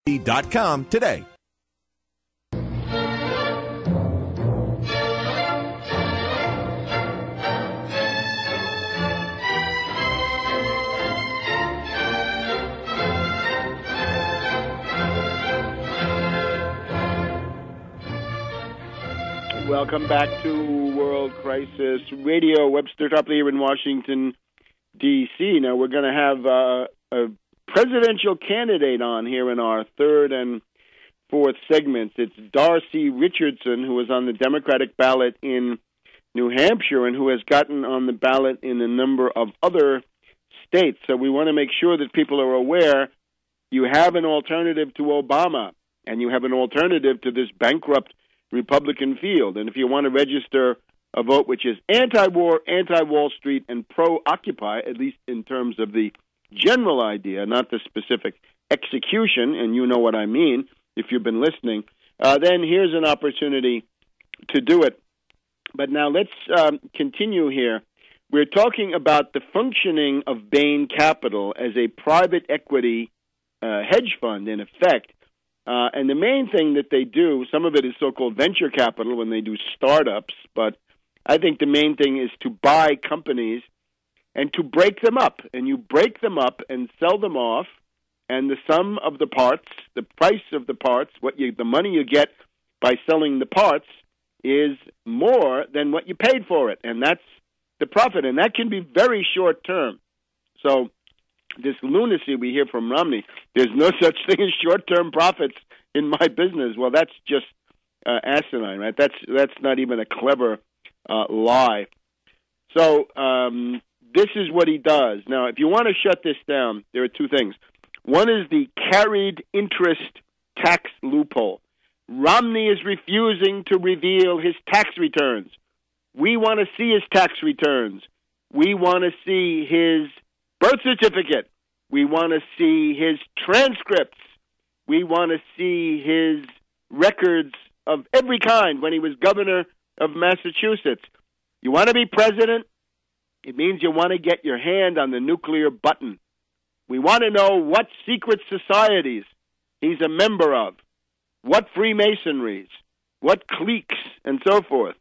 .com today. Welcome back to World Crisis Radio. Webster Tarpley here in Washington, D.C. Now, we're going to have a presidential candidate on here in our third and fourth segments. It's Darcy Richardson, who was on the Democratic ballot in New Hampshire and who has gotten on the ballot in a number of other states. So we want to make sure that people are aware you have an alternative to Obama and you have an alternative to this bankrupt Republican field. And if you want to register a vote which is anti-war, anti-Wall Street, and pro-Occupy, at least in terms of the general idea, not the specific execution, and you know what I mean if you've been listening, then here's an opportunity to do it. But now let's continue here. We're talking about the functioning of Bain Capital as a private equity hedge fund, in effect. And the main thing that they do, some of it is so-called venture capital when they do startups, but I think the main thing is to buy companies and to break them up. And you break them up and sell them off, and the sum of the parts, the price of the parts, the money you get by selling the parts is more than what you paid for it, and that's the profit. And that can be very short-term. So this lunacy we hear from Romney, there's no such thing as short-term profits in my business. Well, that's just asinine, right? That's not even a clever lie. So this is what he does. Now, if you want to shut this down, there are two things. One is the carried interest tax loophole. Romney is refusing to reveal his tax returns. We want to see his tax returns. We want to see his birth certificate. We want to see his transcripts. We want to see his records of every kind when he was governor of Massachusetts. You want to be president? It means you want to get your hand on the nuclear button. We want to know what secret societies he's a member of, what Freemasonries, what cliques, and so forth.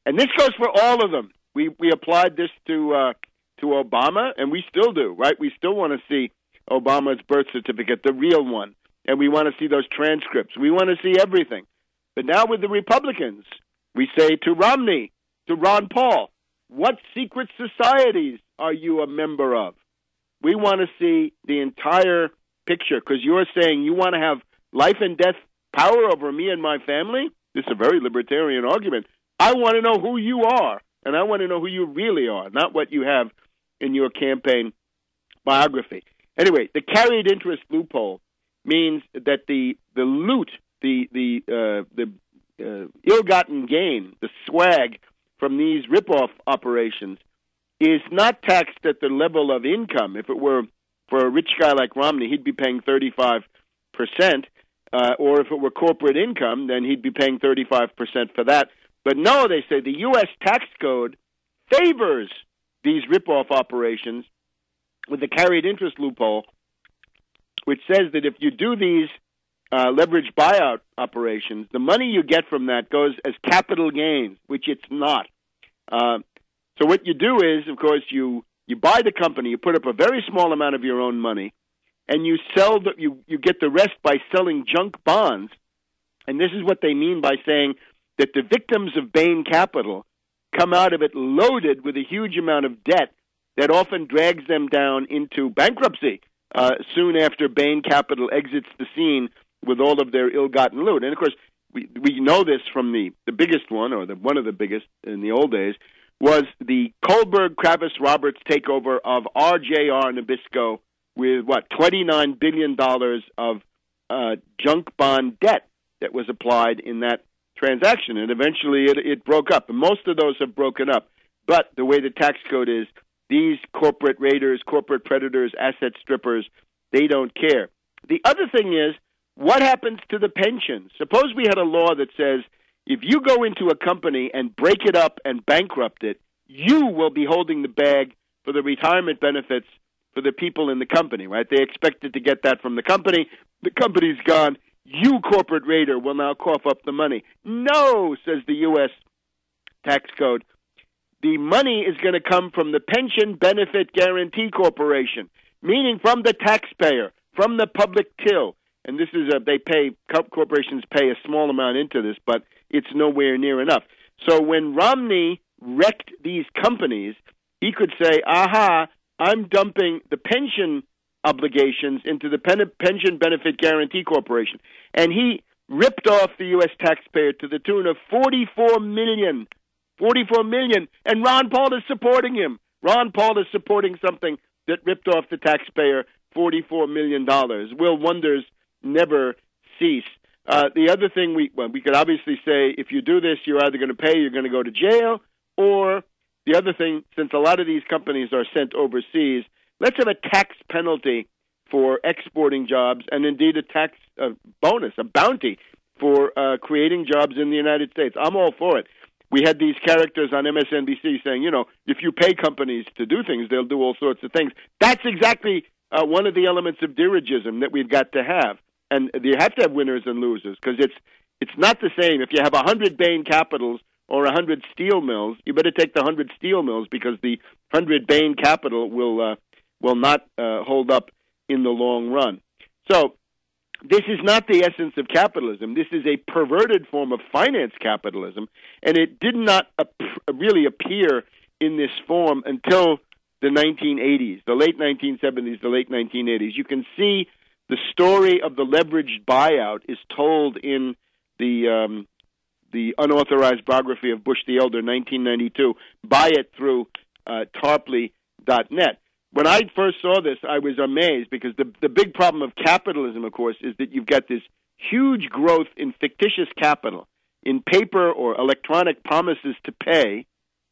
And this goes for all of them. We applied this to Obama, and we still do, right? We still want to see Obama's birth certificate, the real one, and we want to see those transcripts. We want to see everything. But now with the Republicans, we say to Romney, to Ron Paul, what secret societies are you a member of? We want to see the entire picture, because you're saying you want to have life and death power over me and my family? This is a very libertarian argument. I want to know who you are, and I want to know who you really are, not what you have in your campaign biography. Anyway, the carried interest loophole means that the loot, the ill-gotten gain, the swag from these rip-off operations is not taxed at the level of income. If it were for a rich guy like Romney, he'd be paying 35%, or if it were corporate income, then he'd be paying 35% for that. But no, they say the U.S. tax code favors these rip-off operations with the carried interest loophole, which says that if you do these leverage buyout operations, the money you get from that goes as capital gains, which it's not. So what you do is, of course, you buy the company, you put up a very small amount of your own money, and you sell you get the rest by selling junk bonds. And this is what they mean by saying that the victims of Bain Capital come out of it loaded with a huge amount of debt that often drags them down into bankruptcy soon after Bain Capital exits the scene with all of their ill-gotten loot. And, of course, we know this from the biggest one, or one of the biggest in the old days, was the Kohlberg-Kravis-Roberts takeover of RJR Nabisco with, $29 billion of junk bond debt that was applied in that transaction. And eventually it broke up. And most of those have broken up. But the way the tax code is, these corporate raiders, corporate predators, asset strippers, they don't care. The other thing is, what happens to the pensions? Suppose we had a law that says if you go into a company and break it up and bankrupt it, you will be holding the bag for the retirement benefits for the people in the company, right? They expected to get that from the company. The company's gone. You, corporate raider, will now cough up the money. No, says the U.S. tax code. The money is going to come from the Pension Benefit Guarantee Corporation, meaning from the taxpayer, from the public till. And this is corporations pay a small amount into this, but it's nowhere near enough. So when Romney wrecked these companies, he could say, aha, I'm dumping the pension obligations into the Pension Benefit Guarantee Corporation. And he ripped off the U.S. taxpayer to the tune of $44 million. $44 million. And Ron Paul is supporting him. Ron Paul is supporting something that ripped off the taxpayer $44 million. Will wonders never cease. The other thing, we could obviously say, if you do this, you're either going to pay, you're going to go to jail, or the other thing, since a lot of these companies are sent overseas, let's have a tax penalty for exporting jobs, and indeed a tax bonus, a bounty for creating jobs in the United States. I'm all for it. We had these characters on MSNBC saying, if you pay companies to do things, they'll do all sorts of things. That's exactly one of the elements of dirigism that we've got to have. And you have to have winners and losers, because it's not the same. If you have 100 Bain Capitals or 100 steel mills, you better take the 100 steel mills, because the 100 Bain Capital will not hold up in the long run. So this is not the essence of capitalism. This is a perverted form of finance capitalism, and it did not really appear in this form until the 1980s, the late 1970s, the late 1980s. You can see the story of the leveraged buyout is told in the unauthorized biography of Bush the Elder, 1992. Buy it through Tarpley.net. When I first saw this, I was amazed, because the big problem of capitalism, of course, is that you've got this huge growth in fictitious capital, in paper or electronic promises to pay.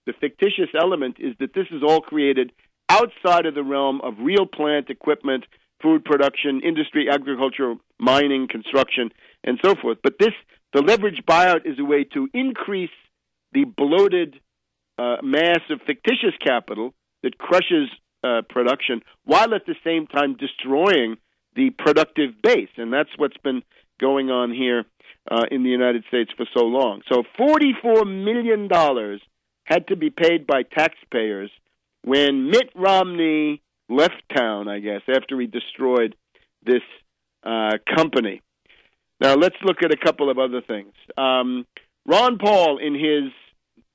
The fictitious element is that this is all created outside of the realm of real plant equipment, food production, industry, agriculture, mining, construction, and so forth. But the leveraged buyout is a way to increase the bloated mass of fictitious capital that crushes production, while at the same time destroying the productive base. And that's what's been going on here in the United States for so long. So $44 million had to be paid by taxpayers when Mitt Romney left town, I guess, after he destroyed this company. Now, let's look at a couple of other things. Ron Paul, in his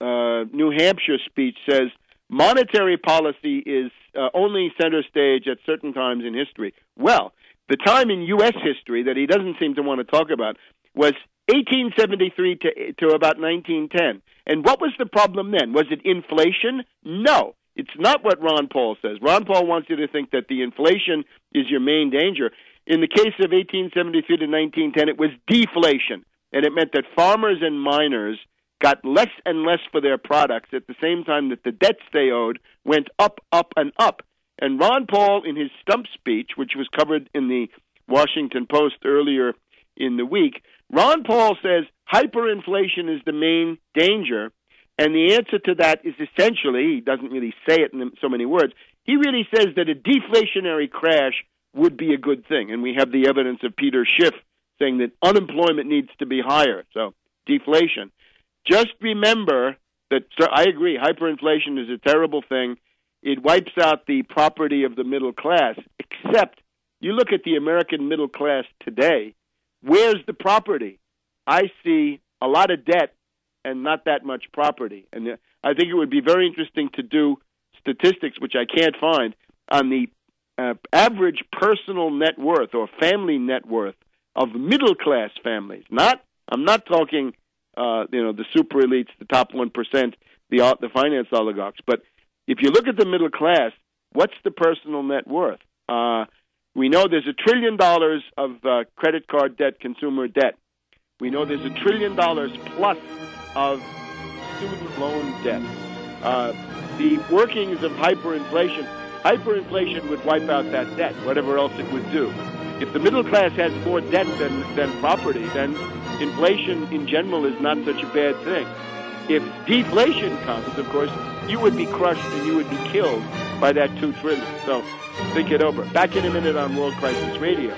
New Hampshire speech, says monetary policy is only center stage at certain times in history. Well, the time in U.S. history that he doesn't seem to want to talk about was 1873 to about 1910. And what was the problem then? Was it inflation? No. It's not what Ron Paul says. Ron Paul wants you to think that the inflation is your main danger. In the case of 1873 to 1910, it was deflation, and it meant that farmers and miners got less and less for their products at the same time that the debts they owed went up, up, and up. And Ron Paul, in his stump speech, which was covered in the Washington Post earlier in the week, Ron Paul says hyperinflation is the main danger. And the answer to that is essentially, he doesn't really say it in so many words, he really says that a deflationary crash would be a good thing. And we have the evidence of Peter Schiff saying that unemployment needs to be higher. So, deflation. Just remember that, I agree, hyperinflation is a terrible thing. It wipes out the property of the middle class, except you look at the American middle class today, where's the property? I see a lot of debt and not that much property. And I think it would be very interesting to do statistics, which I can't find, on the average personal net worth or family net worth of middle-class families. I'm not talking, the super elites, the top 1%, the finance oligarchs. But if you look at the middle class, what's the personal net worth? We know there's $1 trillion of credit card debt, consumer debt. We know there's $1 trillion plus of student loan debt. The workings of hyperinflation would wipe out that debt, whatever else it would do. If the middle class has more debt than property, then inflation in general is not such a bad thing. If deflation comes, of course, you would be crushed and you would be killed by that $2 trillion. So think it over. Back in a minute on World Crisis Radio.